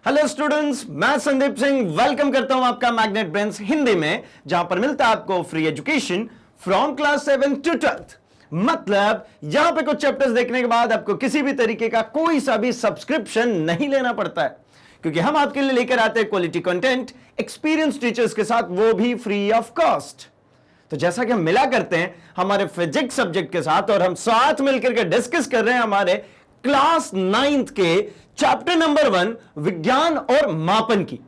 Hello students, मैं Sandeep Singh welcome करता हूं आपका मैग्नेट ब्रेन्स हिंदी में, जहां पर मिलता है आपको free education from class 7 to 12th। मतलब यहां पे कुछ चैप्टर्स देखने के बाद आपको किसी भी तरीके का कोई सा भी सब्सक्रिप्शन नहीं लेना पड़ता है, क्योंकि हम आपके लिए लेकर आते हैं क्वालिटी कंटेंट एक्सपीरियंस टीचर्स के साथ, वो भी फ्री ऑफ कॉस्ट। तो जैसा कि हम मिला करते हैं हमारे फिजिक्स सब्जेक्ट के साथ, और हम साथ मिलकर के डिस्कस कर रहे हैं हमारे क्लास 9th के चैप्टर नंबर 1 विज्ञान और मापन की।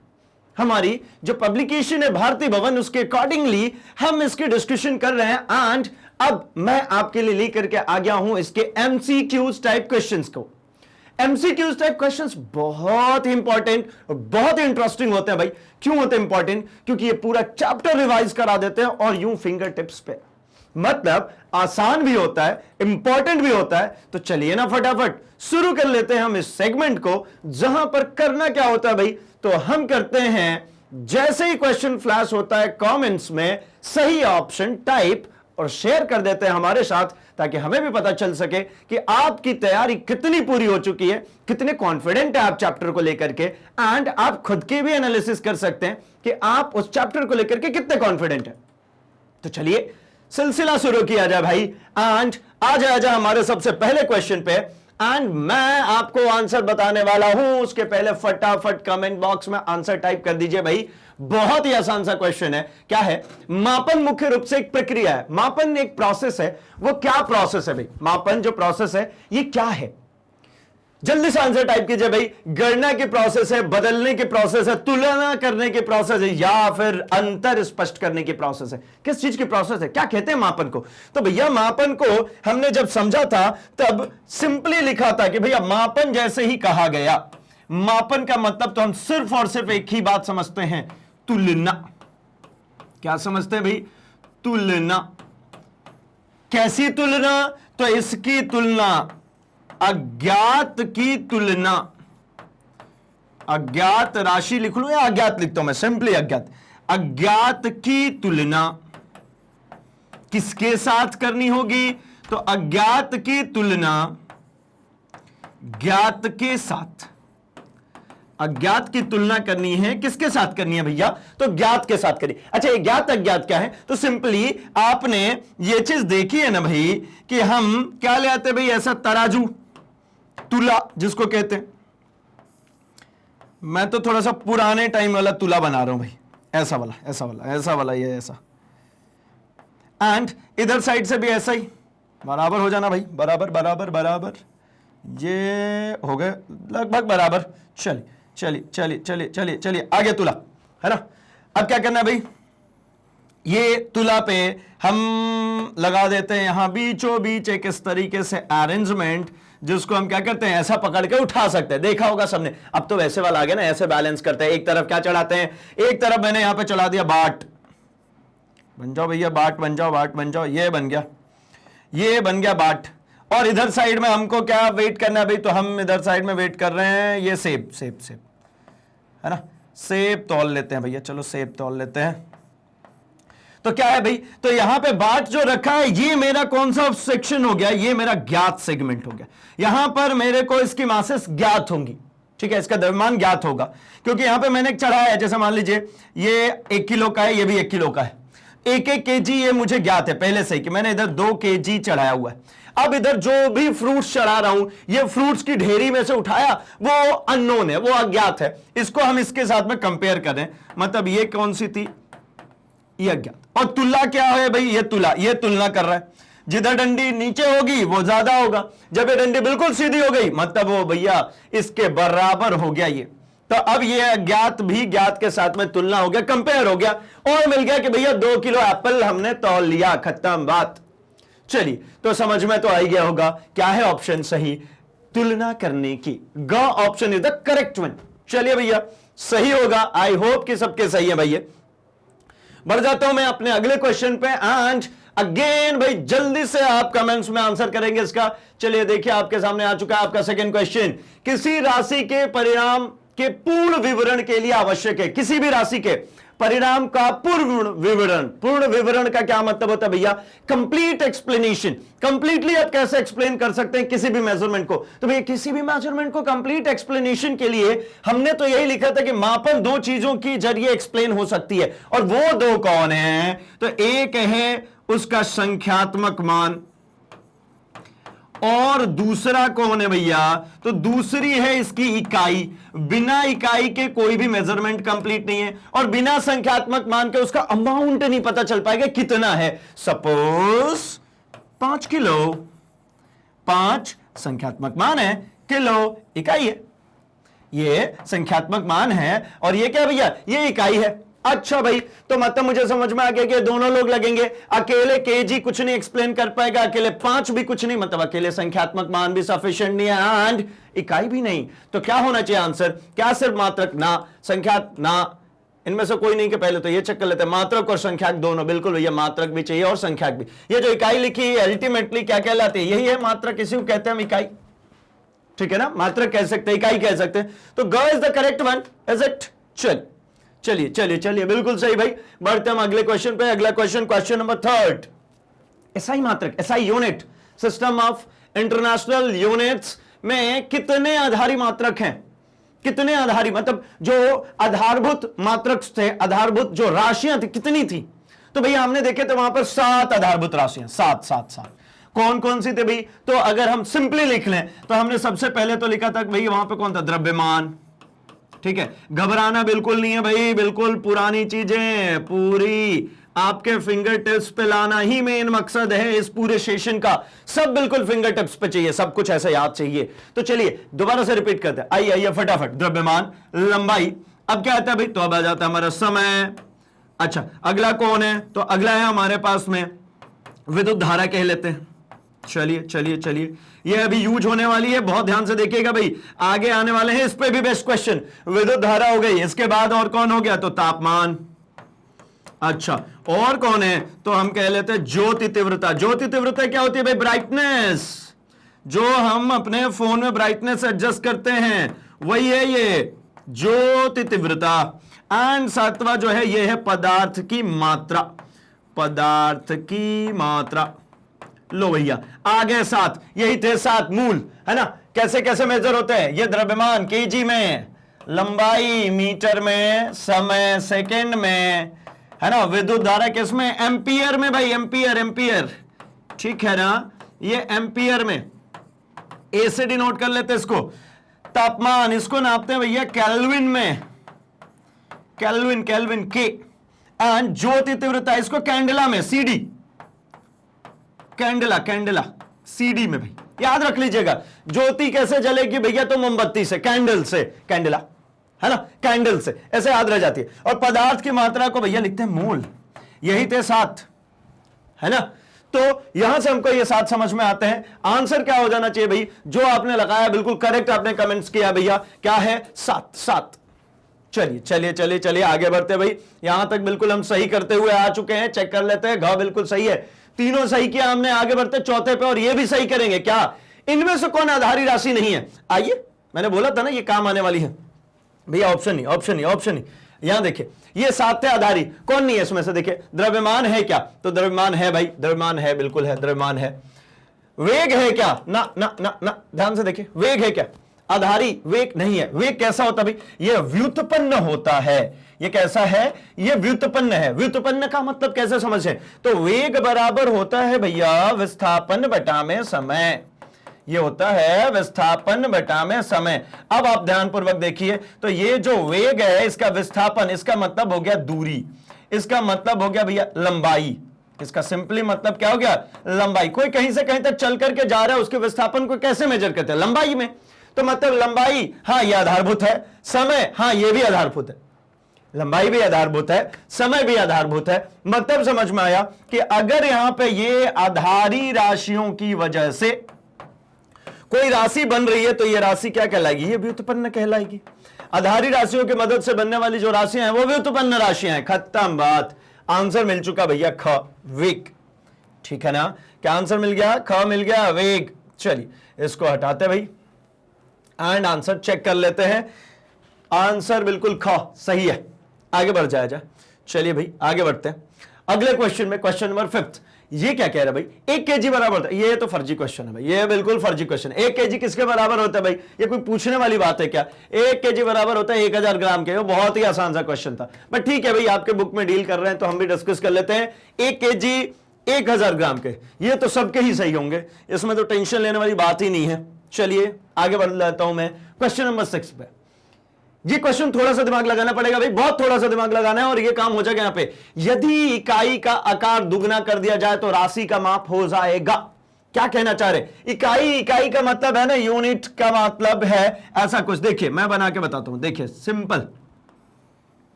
हमारी जो पब्लिकेशन है भारती भवन, उसके अकॉर्डिंगली हम इसकी डिस्कशन कर रहे हैं। एंड अब मैं आपके लिए लेकर के आ गया हूं इसके एमसीक्यूज टाइप क्वेश्चंस को। एमसीक्यूज टाइप क्वेश्चंस बहुत ही इंपॉर्टेंट और बहुत ही इंटरेस्टिंग होते हैं भाई। क्यों होते हैं इंपॉर्टेंट? क्योंकि ये पूरा चैप्टर रिवाइज करा देते हैं और यूं फिंगर टिप्स पे। मतलब आसान भी होता है, इंपॉर्टेंट भी होता है। तो चलिए ना फटाफट शुरू कर लेते हैं हम इस सेगमेंट को, जहां पर करना क्या होता है भाई। तो हम करते हैं, जैसे ही क्वेश्चन फ्लैश होता है कमेंट्स में सही ऑप्शन टाइप और शेयर कर देते हैं हमारे साथ, ताकि हमें भी पता चल सके कि आपकी तैयारी कितनी पूरी हो चुकी है, कितने कॉन्फिडेंट है आप चैप्टर को लेकर के। एंड आप खुद के भी एनालिसिस कर सकते हैं कि आप उस चैप्टर को लेकर के कितने कॉन्फिडेंट है। तो चलिए सिलसिला शुरू किया जाए भाई। एंड आ जाए हमारे सबसे पहले क्वेश्चन पे। एंड मैं आपको आंसर बताने वाला हूं, उसके पहले फटाफट कमेंट बॉक्स में आंसर टाइप कर दीजिए भाई। बहुत ही आसान सा क्वेश्चन है। क्या है? मापन मुख्य रूप से एक प्रक्रिया है। मापन एक प्रोसेस है। वो क्या प्रोसेस है भाई? मापन जो प्रोसेस है ये क्या है? जल्दी से आंसर टाइप कीजिए भाई। गणना की प्रोसेस है, बदलने की प्रोसेस है, तुलना करने की प्रोसेस है, या फिर अंतर स्पष्ट करने की प्रोसेस है? किस चीज की प्रोसेस है? क्या कहते हैं मापन को? तो भैया मापन को हमने जब समझा था तब सिंपली लिखा था कि भैया मापन जैसे ही कहा गया, मापन का मतलब तो हम सिर्फ और सिर्फ एक ही बात समझते हैं, तुलना। क्या समझते हैं भाई? तुलना। कैसी तुलना? तो इसकी तुलना, अज्ञात की तुलना। अज्ञात राशि लिख लूं या अज्ञात लिखता हूं मैं? सिंपली अज्ञात। अज्ञात की तुलना किसके साथ करनी होगी? तो अज्ञात की तुलना ज्ञात के साथ। अज्ञात की तुलना करनी है, किसके साथ करनी है भैया? तो ज्ञात के साथ करिए। अच्छा, ये ज्ञात अज्ञात क्या है? तो सिंपली आपने ये चीज देखी है ना भाई, कि हम क्या ले आते भाई? ऐसा तराजू, तुला जिसको कहते हैं। मैं तो थोड़ा सा पुराने टाइम वाला तुला बना रहा हूं भाई, ऐसा वाला, ऐसा वाला, ऐसा वाला, ये ऐसा। एंड इधर साइड से भी ऐसा ही बराबर हो जाना भाई, बराबर बराबर बराबर। ये हो गए लगभग बराबर। चलिए चलिए चलिए चलिए चलिए चलिए आगे तुला, है ना। अब क्या करना है भाई? ये तुला पे हम लगा देते हैं यहां बीचों बीच एक इस तरीके से अरेंजमेंट, जिसको हम क्या करते हैं? ऐसा पकड़ के उठा सकते हैं। देखा होगा सबने। अब तो वैसे वाला आ गया ना, ऐसे बैलेंस करते हैं। एक तरफ क्या चढ़ाते हैं? एक तरफ मैंने यहां पे चढ़ा दिया बाट। बन जाओ भैया, बाट बन जाओ, बाट बन जाओ। ये बन गया, ये बन गया बाट। और इधर साइड में हमको क्या वेट करना है भाई? तो हम इधर साइड में वेट कर रहे हैं ये सेब, सेब सेब, है ना। सेब तौल लेते हैं भैया, चलो सेब तौल लेते हैं। तो क्या है भाई? तो यहां पे बाट जो रखा है, ये मेरा कौन सा सेक्शन हो गया? ये मेरा ज्ञात सेगमेंट हो गया। यहां पर मेरे को इसकी मासेस ज्ञात होंगी, ठीक है, इसका द्रव्यमान ज्ञात होगा, क्योंकि यहां पे मैंने चढ़ाया है। जैसे मान लीजिए ये 1 किलो का है, ये भी 1 किलो का है। 1-1 केजी ये मुझे ज्ञात है पहले से ही, कि मैंने इधर 2 केजी चढ़ाया हुआ है। अब इधर जो भी फ्रूट्स चढ़ा रहा हूं, ये फ्रूट्स की ढेरी में से उठाया, वो अननोन है, वो अज्ञात है। इसको हम इसके साथ में कंपेयर करें, मतलब ये कौन सी थी? ये अज्ञात। और तुलना क्या है भाई? ये तुला, ये तुलना कर रहा है। जिधर डंडी नीचे होगी वो ज्यादा होगा, जब ये डंडी बिल्कुल सीधी हो गई मतलब वो भैया इसके बराबर हो गया ये। तो अब ये अज्ञात भी ज्ञात के साथ में तुलना हो गया, कंपेयर हो गया, और मिल गया कि भैया 2 किलो एप्पल हमने तौल लिया, खत्म बात। चलिए, तो समझ में तो आ ही गया होगा क्या है ऑप्शन सही? तुलना करने की। ग option is the correct one. चलिए भैया, सही होगा। आई होप कि सबके सही है भैया। बढ़ जाता हूं मैं अपने अगले क्वेश्चन पे। एंड अगेन भाई जल्दी से आप कमेंट्स में आंसर करेंगे इसका। चलिए देखिए, आपके सामने आ चुका है आपका सेकंड क्वेश्चन। किसी राशि के परिणाम के पूर्ण विवरण के लिए आवश्यक है, किसी भी राशि के परिणाम का पूर्ण विवरण। पूर्ण विवरण का क्या मतलब होता है भैया? Complete explanation. कंप्लीटली आप कैसे एक्सप्लेन कर सकते हैं किसी भी मेजरमेंट को? तो भैया किसी भी मेजरमेंट को कंप्लीट एक्सप्लेनेशन के लिए हमने तो यही लिखा था कि मापन दो चीजों के जरिए एक्सप्लेन हो सकती है, और वो दो कौन है? तो एक है उसका संख्यात्मक मान, और दूसरा कौन है भैया? तो दूसरी है इसकी इकाई। बिना इकाई के कोई भी मेजरमेंट कंप्लीट नहीं है, और बिना संख्यात्मक मान के उसका अमाउंट नहीं पता चल पाएगा कितना है। सपोज 5 किलो, 5 संख्यात्मक मान है, किलो इकाई है। ये संख्यात्मक मान है और ये क्या भैया? ये इकाई है। अच्छा भाई, तो मतलब मुझे समझ में आ गया कि दोनों लोग लगेंगे। अकेले केजी कुछ नहीं एक्सप्लेन कर पाएगा, अकेले 5 भी कुछ नहीं, मतलब अकेले संख्यात्मक मान भी सफिशिएंट नहीं है एंड इकाई भी नहीं। तो क्या होना चाहिए आंसर? क्या सिर्फ मात्रक? ना। संख्यात ना, इनमें से कोई नहीं। के पहले तो ये चेक कर लेते हैं, मात्रक और संख्याक दोनों। बिल्कुल भैया, मात्रक भी चाहिए और संख्याक भी। ये जो इकाई लिखी है अल्टीमेटली क्या कहलाती है? यही है मात्रक, इसी को कहते हैं हम इकाई। ठीक है ना? मात्रक कह सकते हैं, इकाई कह सकते हैं। तो ग is the correct one, is it? चलिए चलिए चलिए, बिल्कुल सही भाई। बढ़ते हम अगले क्वेश्चन पे। अगला क्वेश्चन, क्वेश्चन नंबर 3। एसआई मात्रक, SI unit, system of international units में कितने आधारी मात्रक हैं? कितने आधारी, मतलब जो आधारभूत मात्रक थे, आधारभूत जो राशियां थी, कितनी थी? तो भैया हमने देखे थे वहां पर 7 आधारभूत राशियां। 7। कौन कौन सी थे भाई? तो अगर हम सिंपली लिख लें तो हमने सबसे पहले तो लिखा था भाई वहां पे कौन था? द्रव्यमान। ठीक है, घबराना बिल्कुल नहीं है भाई, बिल्कुल पुरानी चीजें पूरी आपके फिंगर टिप्स पे लाना ही मेन मकसद है इस पूरे सेशन का। सब बिल्कुल फिंगर टिप्स पे चाहिए, सब कुछ ऐसा याद चाहिए। तो चलिए दोबारा से रिपीट करते हैं, आइए फटाफट। द्रव्यमान, लंबाई, अब क्या आता है भाई? तो अब आ जाता है हमारा समय। अच्छा, अगला कौन है? तो अगला है हमारे पास में विद्युत धारा कह लेते हैं। चलिए चलिए चलिए, ये अभी यूज होने वाली है, बहुत ध्यान से देखिएगा भाई, आगे आने वाले हैं इस पे भी बेस्ट क्वेश्चन। विद्युत धारा हो गई, इसके बाद और कौन हो गया? तो तापमान। अच्छा, और कौन है? तो हम कह लेते हैं ज्योति तीव्रता। ज्योति तीव्रता क्या होती है भाई? ब्राइटनेस। जो हम अपने फोन में ब्राइटनेस एडजस्ट करते हैं वही है ये ज्योति तीव्रता। एंड सातवां जो है ये है पदार्थ की मात्रा। पदार्थ की मात्रा। लो भैया आ गए 7, यही थे 7 मूल, है ना? कैसे कैसे मेजर होते हैं? ये द्रव्यमान केजी में, लंबाई मीटर में, समय सेकंड में, है ना? विद्युत धारा किसमें? एम्पियर में भाई, एम्पियर। ठीक है ना? ये एम्पियर में, ए से डिनोट कर लेते इसको। तापमान इसको नापते हैं भैया केल्विन में, केल्विन के। एंड ज्योति तीव्रता इसको कैंडेला में, सीडी, कैंडेला सीडी में भाई, याद रख लीजिएगा। ज्योति कैसे जलेगी भैया? तो मोमबत्ती से, कैंडल से, कैंडेला, है ना? कैंडल से, ऐसे याद रह जाती है। और पदार्थ की मात्रा को भैया लिखते हैं मोल। यही थे 7, है ना? तो यहां से हमको ये 7 समझ में आते हैं। आंसर क्या हो जाना चाहिए भाई? जो आपने लगाया बिल्कुल करेक्ट आपने कमेंट्स किया भैया, क्या है? 7। चलिए आगे बढ़ते भाई। यहां तक बिल्कुल हम सही करते हुए आ चुके हैं, चेक कर लेते हैं। घ बिल्कुल सही है, तीनों सही किया हमने। आगे बढ़ते चौथे पे, और ये भी सही करेंगे। क्या इनमें से कौन आधारी राशि नहीं है? आइए, मैंने बोला था ना ये काम आने वाली है भैया। ऑप्शन नहीं। यहां देखिए, ये 7 थे आधारी, कौन नहीं है इसमें से? देखिए, द्रव्यमान है क्या? तो द्रव्यमान है भाई, द्रव्यमान है, बिल्कुल है, द्रव्यमान है। वेग है क्या? ना, ध्यान से देखिए, वेग है क्या? आधारी वेग नहीं है। वेग कैसा होता भाई? ये व्युत्पन्न होता है। ये कैसा है? ये व्युत्पन्न है। व्युत्पन्न का मतलब कैसे समझे? तो वेग बराबर होता है भैया विस्थापन बटा में समय। ये होता है विस्थापन बटा में समय। अब आप ध्यानपूर्वक देखिए, तो ये जो वेग है इसका विस्थापन, इसका मतलब हो गया दूरी, इसका मतलब हो गया भैया लंबाई। इसका सिंपली मतलब क्या हो गया? लंबाई। कोई कहीं से कहीं तक चल करके जा रहा है, उसके विस्थापन को कैसे मेजर करते हैं? लंबाई में। तो मतलब लंबाई, हाँ ये आधारभूत है। समय, हाँ ये भी आधारभूत है। लंबाई भी आधारभूत है, समय भी आधारभूत है। मतलब समझ में आया कि अगर यहां पे ये आधारी राशियों की वजह से कोई राशि बन रही है तो ये राशि क्या कहलाएगी? ये व्युत्पन्न कहलाएगी। आधारी राशियों की मदद से बनने वाली जो राशियां हैं वो व्युत्पन्न राशियां हैं। खत्म बात। आंसर मिल चुका भैया, ख, वेग। ठीक है ना? क्या आंसर मिल गया? ख मिल गया, वेग। चलिए इसको हटाते भाई एंड आंसर चेक कर लेते हैं। आंसर बिल्कुल ख सही है। आगे बढ़ जाया जाए। चलिए भाई आगे बढ़ते हैं अगले क्वेश्चन में। क्वेश्चन नंबर 5 ये क्या कह रहा है भाई, 1 kg बराबर होता है, ये तो फर्जी क्वेश्चन है भाई, ये बिल्कुल फर्जी क्वेश्चन है। 1 kg किसके बराबर होता है भाई, ये कोई पूछने वाली बात है क्या? 1 kg बराबर होता है 1000 ग्राम के। वो बहुत ही आसान सा क्वेश्चन था, बट ठीक है भाई, आपके बुक में डील कर रहे हैं तो हम भी डिस्कस कर लेते हैं। 1 kg 1000 ग्राम के, ये तो सबके ही सही होंगे, इसमें तो टेंशन लेने वाली बात ही नहीं है। चलिए आगे बढ़ लेता हूं मैं क्वेश्चन नंबर 6 पे। ये क्वेश्चन थोड़ा सा दिमाग लगाना पड़ेगा भाई, बहुत थोड़ा सा दिमाग लगाना है और ये काम हो जाएगा यहां पे। यदि इकाई का आकार दुगना कर दिया जाए तो राशि का माप हो जाएगा। क्या कहना चाह रहे? इकाई का मतलब है ना, यूनिट का मतलब है ऐसा कुछ। देखिए मैं बना के बताता हूं, देखिए सिंपल,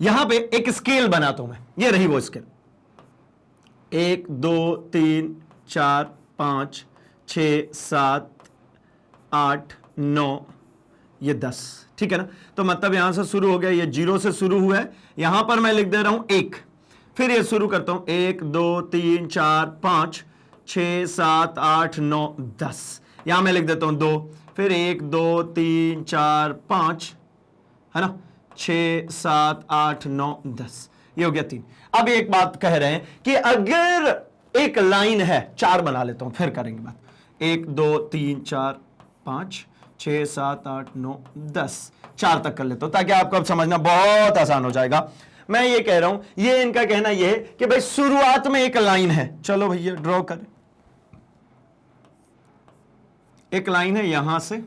यहां पे एक स्केल बनाता हूं मैं, ये रही वो स्केल। 1 2 3 4 5 6 7 8 9 ये 10, ठीक है ना। तो मतलब यहां से शुरू हो गया, ये 0 से शुरू हुआ है, यहां पर मैं लिख दे रहा हूं 1, फिर ये शुरू करता हूं 1 2 3 4 5 6 7 8 9 10, यहां मैं लिख देता हूं 2, फिर 1 2 3 4 5, है ना, 6 7 8 9 10, ये हो गया 3। अब एक बात कह रहे हैं कि अगर एक लाइन है, 4 बना लेता हूं फिर करेंगे बात। 1 2 3 4 5 6 7 8 9 10, 4 तक कर लेता हूं ताकि आपको अब समझना बहुत आसान हो जाएगा। मैं ये कह रहा हूं, ये इनका कहना ये है कि भाई शुरुआत में एक लाइन है, चलो भैया ड्रॉ करें। एक लाइन है यहां से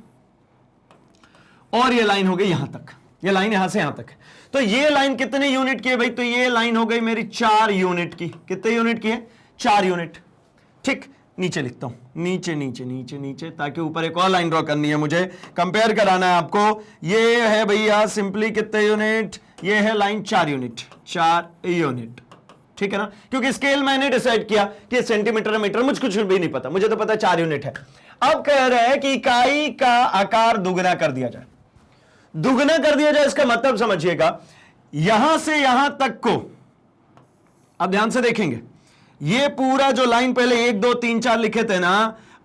और ये लाइन हो गई यहां तक, ये लाइन यहां से यहां तक है। तो ये लाइन कितने यूनिट की है भाई, तो ये लाइन हो गई मेरी 4 यूनिट की। कितने यूनिट की है? 4 यूनिट। ठीक, नीचे लिखता हूं, नीचे नीचे नीचे नीचे, ताकि ऊपर एक और लाइन ड्रॉ करनी है, मुझे कंपेयर कराना है आपको। ये है भैया सिंपली कितने यूनिट, ये है लाइन 4 यूनिट, 4 यूनिट, ठीक है ना। क्योंकि स्केल मैंने डिसाइड किया कि सेंटीमीटर मीटर मुझे कुछ भी नहीं पता, मुझे तो पता है 4 यूनिट है। अब कह रहे हैं कि इकाई का आकार दुगना कर दिया जाए। दुगना कर दिया जाए इसका मतलब समझिएगा, यहां से यहां तक को, अब ध्यान से देखेंगे, ये पूरा जो लाइन पहले 1 2 3 4 लिखे थे ना,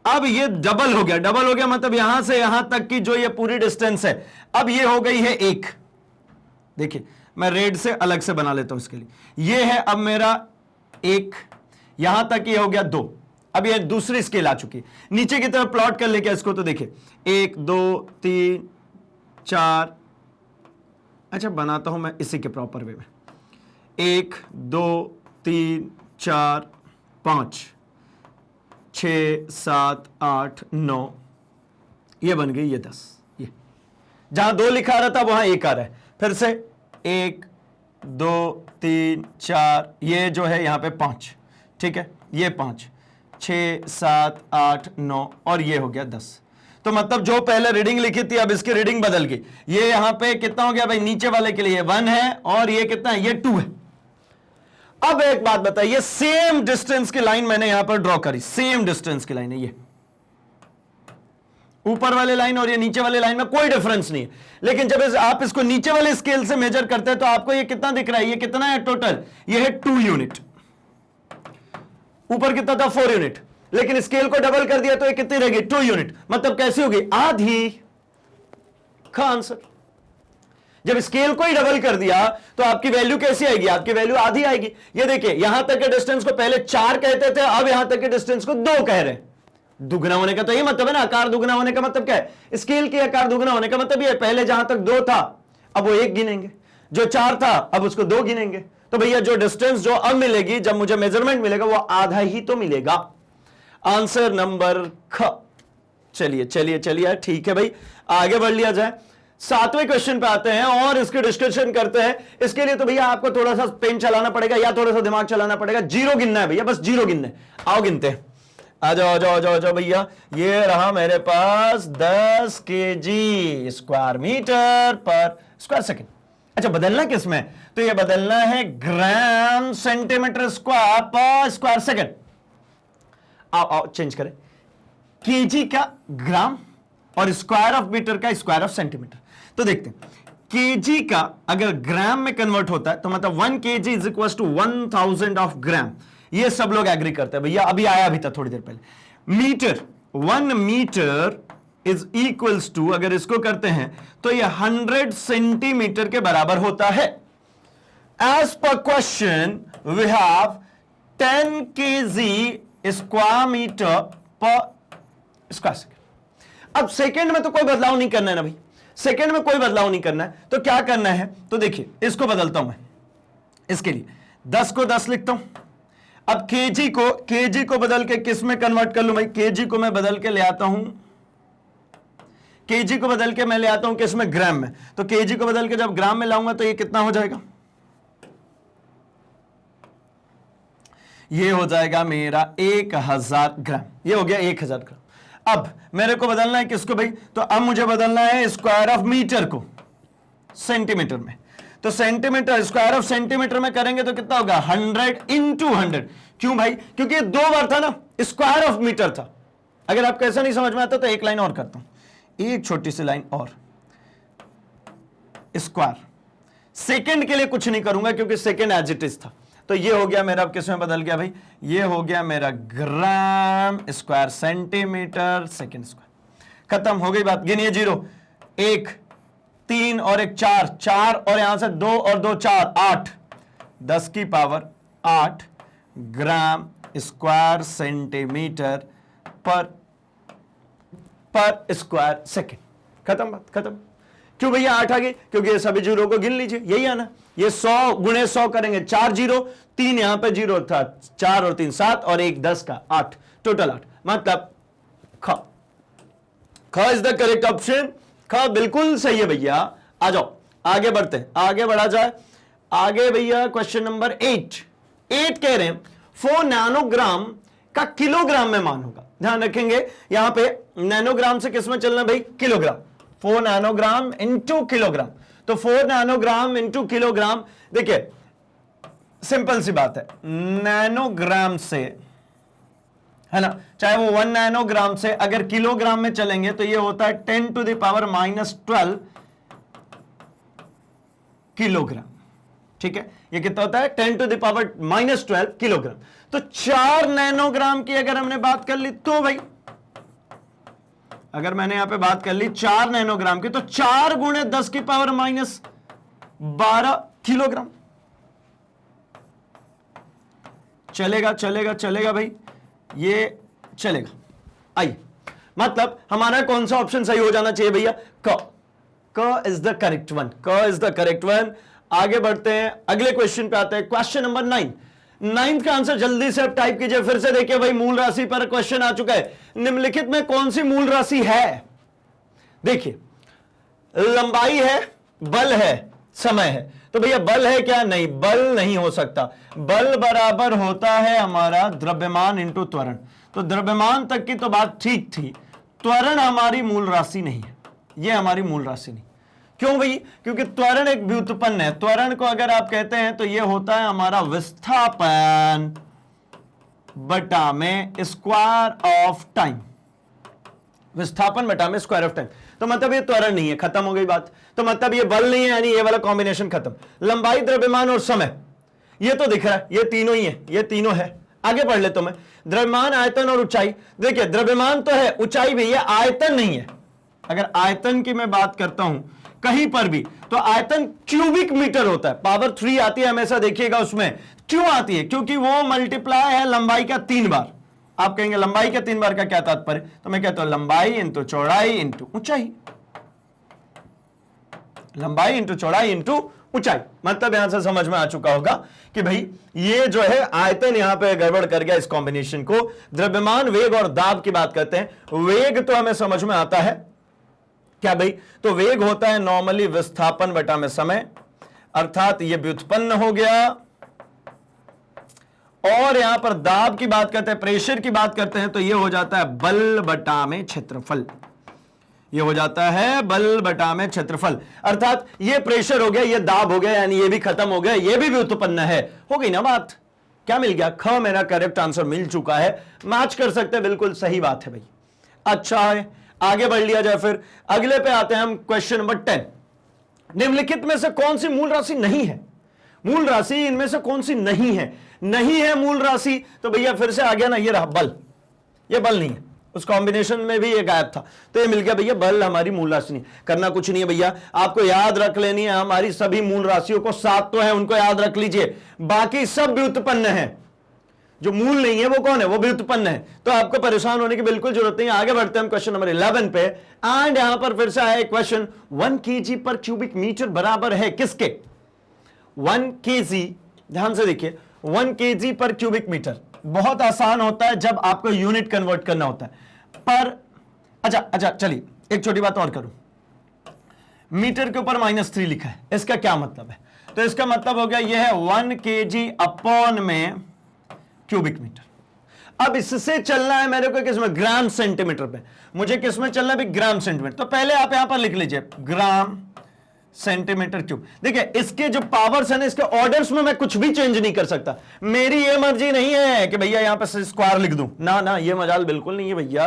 अब ये डबल हो गया। डबल हो गया मतलब यहां से यहां तक की जो ये पूरी डिस्टेंस है, अब ये हो गई है 1। देखिए मैं रेड से अलग से बना लेता हूं इसके लिए, ये है अब मेरा 1, यहां तक ये हो गया 2। अब ये दूसरी स्केल आ चुकी है, नीचे की तरफ प्लॉट कर लेके इसको, तो देखिए 1 2 3 4, अच्छा बनाता हूं मैं इसी के प्रॉपर वे में, 1 2 3 4 5 6 7 8 9, ये बन गई ये 10। ये जहां 2 लिखा रहा था वहां 1 आ रहा है, फिर से 1 2 3 4, ये जो है यहां पे 5, ठीक है, ये 5 6 7 8 9 और ये हो गया 10। तो मतलब जो पहले रीडिंग लिखी थी अब इसकी रीडिंग बदल गई। ये यहां पे कितना हो गया भाई, नीचे वाले के लिए 1 है और ये कितना है, ये 2 है। अब एक बात बताइए, सेम डिस्टेंस की लाइन मैंने यहां पर ड्रॉ करी, सेम डिस्टेंस की लाइन है ये, ऊपर वाले लाइन और ये नीचे वाले लाइन में कोई डिफरेंस नहीं है। लेकिन जब आप इसको नीचे वाले स्केल से मेजर करते हैं तो आपको ये कितना दिख रहा है, ये कितना है टोटल, ये है 2 यूनिट। ऊपर कितना था, 4 यूनिट, लेकिन स्केल को डबल कर दिया तो ये कितनी रहेगी, 2 यूनिट। मतलब कैसी होगी, आधी का आंसर। जब स्केल को ही डबल कर दिया तो आपकी वैल्यू कैसी आएगी, आपकी वैल्यू आधी आएगी। ये देखिए यहां तक के डिस्टेंस को पहले 4 कहते थे, अब यहां तक के डिस्टेंस को 2 कह रहे हैं। दुगना होने का तो ये मतलब है ना, आकार दुगना होने का मतलब क्या है, स्केल के आकार दुगना होने का मतलब ये, पहले जहां तक 2 था अब वो 1 गिनेंगे, जो 4 था अब उसको 2 गिनेंगे। तो भैया जो डिस्टेंस जो अब मिलेगी, जब मुझे मेजरमेंट मिलेगा, वो आधा ही तो मिलेगा। आंसर नंबर ख। चलिए चलिए चलिए, ठीक है भाई, आगे बढ़ लिया जाए। 7वें क्वेश्चन पे आते हैं और इसके डिस्कशन करते हैं। इसके लिए तो भैया आपको थोड़ा सा पेन चलाना पड़ेगा या थोड़ा सा दिमाग चलाना पड़ेगा। 0 गिनना है भैया, बस 0 गिनना है। आओ गिनते हैं, आ जाओ आ जाओ आ जाओ भैया। ये रहा मेरे पास 10 kg square metre per square second. अच्छा बदलना किस में, तो ये बदलना है ग्राम सेंटीमीटर स्क्वायर पर स्क्वायर सेकंड। आओ आओ चेंज करें, केजी का ग्राम और स्क्वायर ऑफ मीटर का स्क्वायर ऑफ सेंटीमीटर। तो देखते हैं, केजी का अगर ग्राम में कन्वर्ट होता है तो मतलब 1 kg is equal to 1000 of gram. ये सब लोग एग्री करते हैं भैया, अभी आया अभी था थोड़ी देर पहले। Metre, 1 metre is equals to, अगर इसको करते हैं तो ये 100 सेंटीमीटर के बराबर होता है। एज पर question we have 10 kg square metre per square second. अब सेकेंड में तो कोई बदलाव नहीं करना है ना भाई, सेकेंड में कोई बदलाव नहीं करना है, तो क्या करना है, तो देखिए इसको बदलता हूं मैं, इसके लिए 10 को 10 लिखता हूं। अब केजी को बदल के किस में कन्वर्ट कर लूं भाई, केजी को मैं बदल के ले आता हूं, केजी को बदल के मैं ले आता हूं किस में, ग्राम में। तो केजी को बदल के जब ग्राम में लाऊंगा तो ये कितना हो जाएगा, ये हो जाएगा मेरा 1000 ग्राम, ये हो गया 1000 ग्राम। अब मेरे को बदलना है किसको भाई, तो अब मुझे बदलना है स्क्वायर ऑफ मीटर को सेंटीमीटर में। तो सेंटीमीटर, स्क्वायर ऑफ सेंटीमीटर में करेंगे तो कितना होगा, 100 इंटू 100। क्यों भाई, क्योंकि ये 2 बार था ना, स्क्वायर ऑफ मीटर था। अगर आपको ऐसा नहीं समझ में आता तो एक लाइन और करता हूं, एक छोटी सी लाइन और, स्क्वायर। सेकंड के लिए कुछ नहीं करूंगा क्योंकि सेकंड एज इट इज था। तो ये हो गया मेरा, अब किस में बदल गया भाई, ये हो गया मेरा ग्राम स्क्वायर सेंटीमीटर सेकंड स्क्वायर। खत्म हो गई बात। गिनिए 0, 1, 3 और 1 4, 4 और यहां से 2 और 2 4, 8, 10 की पावर 8 ग्राम स्क्वायर सेंटीमीटर पर स्क्वायर सेकेंड। खत्म बात, खत्म। क्यों भैया 8 आ गई, क्योंकि ये सभी जीरो को गिन लीजिए, यही आना। ये 100 गुणे 100 करेंगे, 4 जीरो, 3 यहां पे जीरो था, 4 और 3 7 और 1 10 का 8, टोटल 8, मतलब ख इज द करेक्ट ऑप्शन। ख बिल्कुल सही है भैया। आ जाओ आगे बढ़ते हैं, आगे बढ़ा जाए। आगे भैया क्वेश्चन नंबर 8 कह रहे हैं 4 नैनोग्राम का किलोग्राम में मान होगा। ध्यान रखेंगे यहां पे नैनोग्राम से किस में चलना भाई, किलोग्राम। 4 नैनोग्राम इंटू किलोग्राम, तो 4 नैनोग्राम इंटू किलोग्राम। देखिए सिंपल सी बात है, नैनोग्राम से है ना, चाहे वो 1 नैनोग्राम से अगर किलोग्राम में चलेंगे तो ये होता है 10 टू द पावर -12 किलोग्राम। ठीक है, ये कितना होता है, 10 टू द पावर -12 किलोग्राम। तो 4 नैनोग्राम की अगर हमने बात कर ली तो भाई, अगर मैंने यहां पे बात कर ली 4 नैनोग्राम की, तो 4 गुणे 10 की पावर -12 किलोग्राम। चलेगा चलेगा चलेगा भाई, ये चलेगा। आइए, मतलब हमारा कौन सा ऑप्शन सही हो जाना चाहिए भैया, क इज द करेक्ट वन, क इज द करेक्ट वन। आगे बढ़ते हैं, अगले क्वेश्चन पे आते हैं, क्वेश्चन नंबर 9। 9th का आंसर जल्दी से आप टाइप कीजिए। फिर से देखिए भाई, मूल राशि पर क्वेश्चन आ चुका है। निम्नलिखित में कौन सी मूल राशि है, देखिए लंबाई है, बल है, समय है। तो भैया बल है क्या, नहीं, बल नहीं हो सकता। बल बराबर होता है हमारा द्रव्यमान इंटू त्वरण। तो द्रव्यमान तक की तो बात ठीक थी, त्वरण हमारी मूल राशि नहीं है, यह हमारी मूल राशि नहीं। क्यों भाई, क्योंकि त्वरण एक व्युत्पन्न है। त्वरण को अगर आप कहते हैं तो यह होता है हमारा विस्थापन बटा में स्क्वायर ऑफ टाइम, विस्थापन बटा में स्क्वायर ऑफ टाइम। तो मतलब ये त्वरण नहीं है, खत्म हो गई बात। तो मतलब ये बल नहीं है, यानी ये वाला कॉम्बिनेशन खत्म। लंबाई, द्रव्यमान और समय, ये तो दिख रहा है, ये तीनों ही है, ये तीनों है। आगे पढ़ लेता हूं मैं, द्रव्यमान, आयतन और ऊंचाई। देखिए द्रव्यमान तो है, ऊंचाई भी है, आयतन नहीं है। अगर आयतन की मैं बात करता हूं कहीं पर भी, तो आयतन क्यूबिक मीटर होता है, पावर 3 आती है हमेशा, देखिएगा उसमें। क्यों आती है, क्योंकि वो मल्टीप्लाई है लंबाई का 3 बार। आप कहेंगे लंबाई का 3 बार का क्या तात्पर्य, तो मैं कहता हूं लंबाई इंटू चौड़ाई इंटू ऊंचाई, लंबाई इंटू चौड़ाई इंटू ऊंचाई। मतलब यहां से समझ में आ चुका होगा कि भाई ये जो है आयतन यहां पे गड़बड़ कर गया इस कॉम्बिनेशन को। द्रव्यमान, वेग और दाब की बात करते हैं। वेग तो हमें समझ में आता है क्या भाई, तो वेग होता है नॉर्मली विस्थापन बटा में समय, अर्थात ये व्युत्पन्न हो गया। और यहां पर दाब की बात करते हैं, प्रेशर की बात करते हैं, तो ये हो जाता है बल बटा में क्षेत्रफल। ये हो जाता है बल बटा में क्षेत्रफल, अर्थात ये प्रेशर हो गया, ये दाब हो गया, यानी ये भी खत्म हो गया, ये भी व्युत्पन्न है। हो गई ना बात, क्या मिल गया, ख मेरा करेक्ट आंसर मिल चुका है। मैच कर सकते हैं, बिल्कुल सही बात है भाई। अच्छा है, आगे बढ़ लिया जाए। फिर अगले पे आते हैं हम, क्वेश्चन नंबर 10। निम्नलिखित में से कौन सी मूल राशि नहीं है, मूल राशि इनमें से कौन सी नहीं है, नहीं है मूल राशि। तो भैया फिर से आ गया ना, ये रहा बल, ये बल नहीं है, उस कॉम्बिनेशन में भी ये गायब था, तो ये मिल गया भैया बल हमारी मूल राशि नहीं। करना कुछ नहीं है भैया, आपको याद रख लेनी है हमारी सभी मूल राशियों को, 7 तो है उनको याद रख लीजिए, बाकी सब व्युत्पन्न है, जो मूल नहीं है वो कौन है, वो व्युत्पन्न है। तो आपको परेशान होने की बिल्कुल जरूरत नहीं है। आगे बढ़ते हैं हम क्वेश्चन नंबर 11 पे, एंड यहां पर फिर से आया क्वेश्चन 1 kg पर क्यूबिक मीटर बराबर है किसके? 1 kg, ध्यान से देखिए, 1 kg पर क्यूबिक मीटर बहुत आसान होता है जब आपको यूनिट कन्वर्ट करना होता है। पर अच्छा चलिए एक छोटी बात और करूं, मीटर के ऊपर -3 लिखा है, इसका क्या मतलब है? तो इसका मतलब हो गया यह है 1 kg अपॉन में क्यूबिक मीटर। अब इससे चलना है मेरे को किसमें? ग्राम सेंटीमीटर पे। मुझे किसमें चलना है? Gram centimetre. तो पहले आप यहां पर लिख लीजिए ग्राम सेंटीमीटर क्यूब। देखिए इसके जो पावर्स है ना, इसके ऑर्डर्स में मैं कुछ भी चेंज नहीं कर सकता, मेरी ये मर्जी नहीं है कि भैया यहां पर स्क्वायर लिख दूं, ना ये मजाल बिल्कुल नहीं है भैया,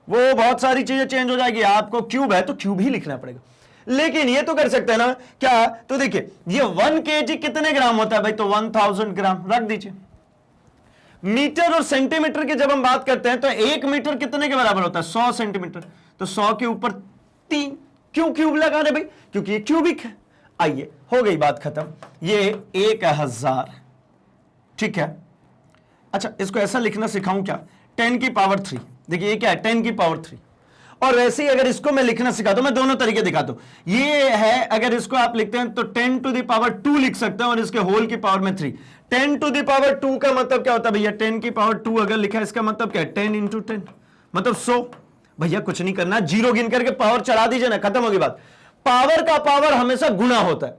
वो बहुत सारी चीजें चेंज हो जाएगी। आपको क्यूब है तो क्यूब ही लिखना पड़ेगा, लेकिन ये तो कर सकते हैं ना क्या? तो देखिए ये 1 kg कितने ग्राम होता है भाई? तो 1000 ग्राम रख दीजिए। मीटर और सेंटीमीटर की जब हम बात करते हैं तो 1 मीटर कितने के बराबर होता है? 100 सेंटीमीटर। तो 100 के ऊपर 3, क्यों क्यूब लगा रहे भाई? क्योंकि ये क्यूबिक है। आइए हो गई बात खत्म, ये 1000, ठीक है। अच्छा इसको ऐसा लिखना सिखाऊं क्या? 10 की पावर 3। देखिए ये क्या है? 10 की पावर 3। और वैसे ही अगर इसको मैं लिखना सिखाता हूं, मैं दोनों तरीके दिखाता हूं। ये है अगर इसको आप लिखते हैं तो 10 टू द पावर 2 लिख सकते हैं और इसके होल की पावर में 3। 10 टू द पावर 2 का मतलब क्या होता है भैया? 10 की पावर 2 अगर लिखा है इसका मतलब क्या है? 10 इंटू 10 मतलब 100। भैया कुछ नहीं करना, जीरो गिन करके पावर चढ़ा दीजिए ना, खत्म होगी बात। पावर का पावर हमेशा गुणा होता है,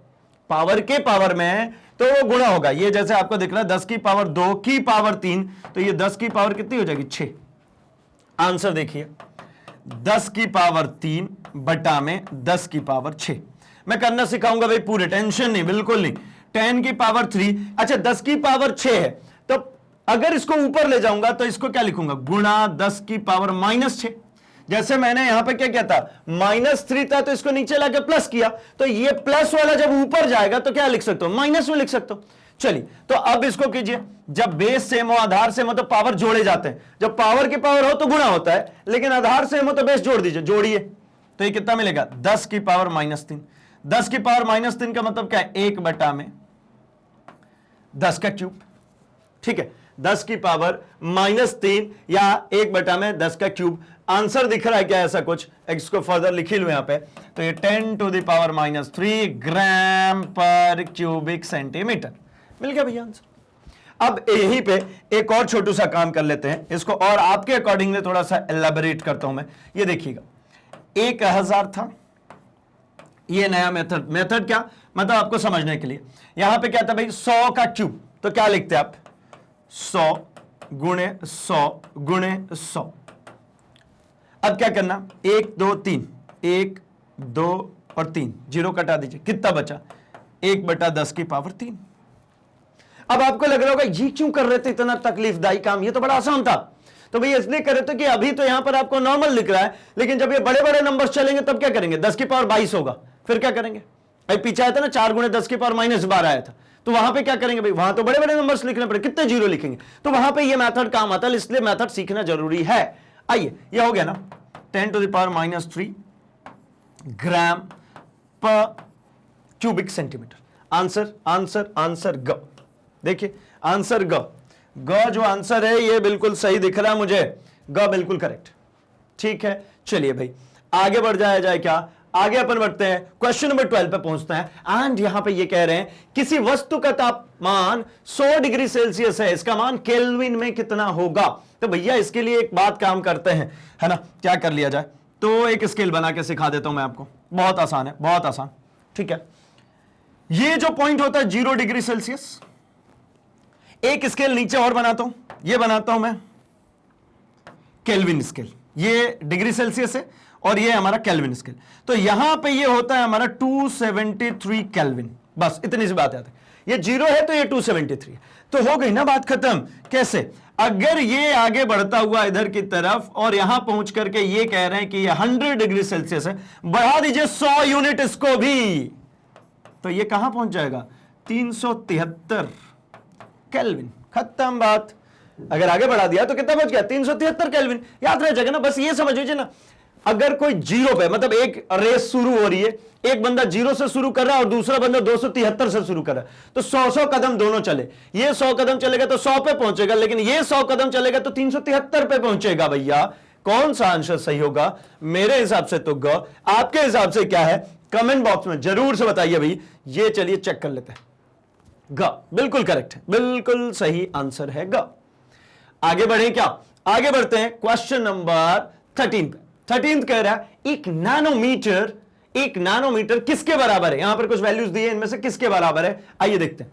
पावर के पावर में तो वो गुणा होगा। ये जैसे आपको दिख रहा है 10 की पावर 2 की पावर 3, तो ये 10 की पावर कितनी हो जाएगी? 6। आंसर देखिए 10 की पावर 3 बटा में 10 की पावर 6। मैं करना सिखाऊंगा भाई पूरे, टेंशन नहीं, बिल्कुल नहीं। 10 की पावर 3, अच्छा 10 की पावर 6 है, तो अगर इसको ऊपर ले जाऊंगा तो इसको क्या लिखूंगा? गुणा 10 की पावर -6। जैसे मैंने यहां पे क्या किया था? -3 था तो इसको नीचे लाके प्लस किया, तो ये प्लस वाला जब ऊपर जाएगा तो क्या लिख सकते हो? माइनस में लिख सकते हो। चलिए तो अब इसको कीजिए, जब बेस सेम हो आधार सेम हो तो पावर जोड़े जाते हैं, जब पावर की पावर हो तो गुणा होता है, लेकिन आधार सेम हो तो बेस जोड़ दीजिए, जोड़िए तो ये कितना मिलेगा? 10 की पावर -3। 10 की पावर -3 का मतलब क्या है? 1 बटा में 10 का क्यूब, ठीक है। 10 की पावर -3 या 1 बटा में 10 का क्यूब। आंसर दिख रहा है क्या ऐसा कुछ? इसको फर्दर लिख ही लो यहां पे, तो ये 10 टू द पावर -3 ग्राम पर क्यूबिक सेंटीमीटर मिल गया भैया आंसर। अब यहीं पे एक और छोटू सा काम कर लेते हैं, इसको और आपके अकॉर्डिंगली थोड़ा सा एलैबोरेट करता हूं मैं। ये देखिएगा 1000 था, ये नया मेथड क्या मतलब आपको समझने के लिए, यहां पे क्या था भाई? 100 का क्यूब, तो क्या लिखते हैं आप? 100 गुणे 100 गुणे 100। अब क्या करना? 1 2 3, 1 2 और 3, जीरो कटा दीजिए, कितना बचा? 1 बटा 10 की पावर 3। अब आपको लग रहा होगा ये क्यों कर रहे थे इतना तकलीफदायी काम, ये तो बड़ा आसान था। तो भैया इसलिए कर रहे थे कि अभी तो यहां पर आपको नॉर्मल लिख रहा है, लेकिन जब ये बड़े बड़े नंबर्स चलेंगे तब क्या करेंगे? 10 की पावर 22 होगा, फिर क्या करेंगे? भाई पीछे आया था ना 4 गुणे 10 की पावर -12 आया था, तो वहां पे क्या करेंगे भाई? वहां तो बड़े बड़े नंबर्स लिखने पड़े, कितने जीरो लिखेंगे? तो वहां पे ये मेथड काम आता है, इसलिए मेथड सीखना जरूरी है। आइए ये हो गया ना, 10 टू द पावर -3 ग्राम पर cubic centimetre. Answer answer answer ग। देखिए आंसर ग जो आंसर है ये बिल्कुल सही दिख रहा है मुझे, ग बिल्कुल करेक्ट, ठीक है। चलिए भाई आगे बढ़ जाया क्या? आगे अपन बढ़ते हैं, क्वेश्चन नंबर 12 पे पहुंचते हैं। एंड यहां पे ये कह रहे हैं किसी वस्तु का तापमान 100 डिग्री सेल्सियस है, इसका मान केल्विन में कितना होगा? तो भैया इसके लिए एक बात काम करते हैं, है ना, क्या कर लिया जाए? तो एक स्केल बना के सिखा देता हूं मैं आपको, बहुत आसान है, बहुत आसान, ठीक है। ये जो पॉइंट होता है 0 डिग्री सेल्सियस, एक स्केल नीचे और बनाता हूं, ये बनाता हूं मैं केल्विन स्केल, ये डिग्री सेल्सियस है और ये हमारा केल्विन स्केल। तो यहां पे ये होता है हमारा 273 केल्विन, बस इतनी सी बात है। ये 0 है तो ये 273 है, तो हो गई ना बात खत्म। कैसे? अगर ये आगे बढ़ता हुआ इधर की तरफ और यहां पहुंच करके ये कह रहे हैं कि ये 100 डिग्री सेल्सियस है, बढ़ा दीजिए 100 यूनिट इसको भी, तो ये कहां पहुंच जाएगा? 373 केल्विन, खत्म बात। अगर आगे बढ़ा दिया तो कितना बच गया 373 केल्विन, याद रह जाएगा ना, बस ये समझ लीजिए ना। अगर कोई जीरो पे, मतलब एक रेस शुरू हो रही है, एक बंदा जीरो से शुरू कर रहा है और दूसरा बंदा 273 से शुरू कर रहा है, तो 100 कदम दोनों चले, ये 100 कदम चलेगा तो 100 पे पहुंचेगा, लेकिन ये 100 कदम चलेगा तो 373 पे पहुंचेगा। भैया कौन सा आंसर सही होगा? मेरे हिसाब से तो ग। आपके हिसाब से क्या है? कमेंट बॉक्स में जरूर से बताइए भाई। ये चलिए चेक कर लेते हैं। ग बिल्कुल करेक्ट है, बिल्कुल सही आंसर है ग। आगे बढ़े क्या? आगे बढ़ते हैं क्वेश्चन नंबर 13 पे। 13 कह रहा है एक नैनोमीटर किसके बराबर है? यहां पर कुछ वैल्यूज दी है, इनमें से किसके बराबर है? आइए देखते हैं।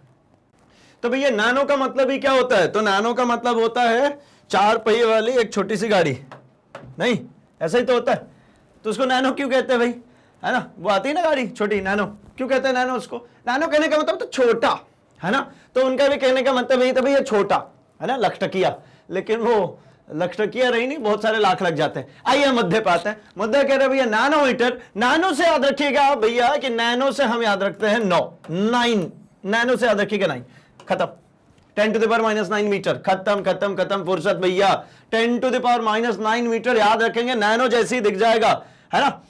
तो भैया नैनो का मतलब ही क्या होता है? तो नैनो का मतलब होता है 4 पहिए वाली एक छोटी सी गाड़ी, नहीं ऐसा ही तो होता है। तो उसको नैनो क्यों कहते हैं भाई? है ना, वो आती है ना गाड़ी छोटी, नैनो क्यों कहते हैं नैनो उसको? नैनो कहने का मतलब तो छोटा, है ना। तो उनका भी कहने का मतलब यही था भैया छोटा, है ना, लखटकिया। लेकिन वो लखटकिया रही नहीं, बहुत सारे लाख लग जाते हैं। आइए मध्य पे आते हैं। मुद्दा कह रहे हैं भैया नैनोमीटर, नैनो से याद रखिएगा भैया कि नैनो से हम याद रखते हैं 9 नैनो से याद रखिएगा 9, खत्म। 10 टू द पावर -9 मीटर, खत्म खत्म खत्म, फुर्सत भैया। 10 टू द पावर -9 मीटर याद रखेंगे, नैनो जैसे ही दिख जाएगा, है ना।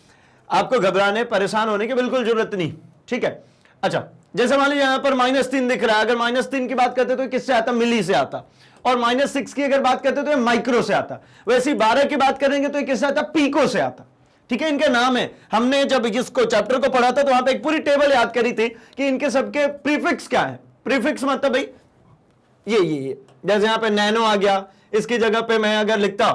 आपको घबराने परेशान होने की बिल्कुल जरूरत नहीं, ठीक है। अच्छा, जैसे मान लीजिए यहां पर -3 दिख रहा है, अगर -3 की बात करते तो किससे आता? मिली से आता। और -6 की अगर बात करते तो ये माइक्रो से आता। वैसे 12 की बात करेंगे तो ये किससे आता? पीको से आता, ठीक है। इनके नाम है। हमने जब इसको चैप्टर को पढ़ा था तो वहां पे एक पूरी टेबल याद करी थी कि इनके सबके प्रीफिक्स क्या है। प्रीफिक्स मतलब भाई ये जैसे यहां पे नैनो आ गया, इसकी जगह पे मैं अगर लिखता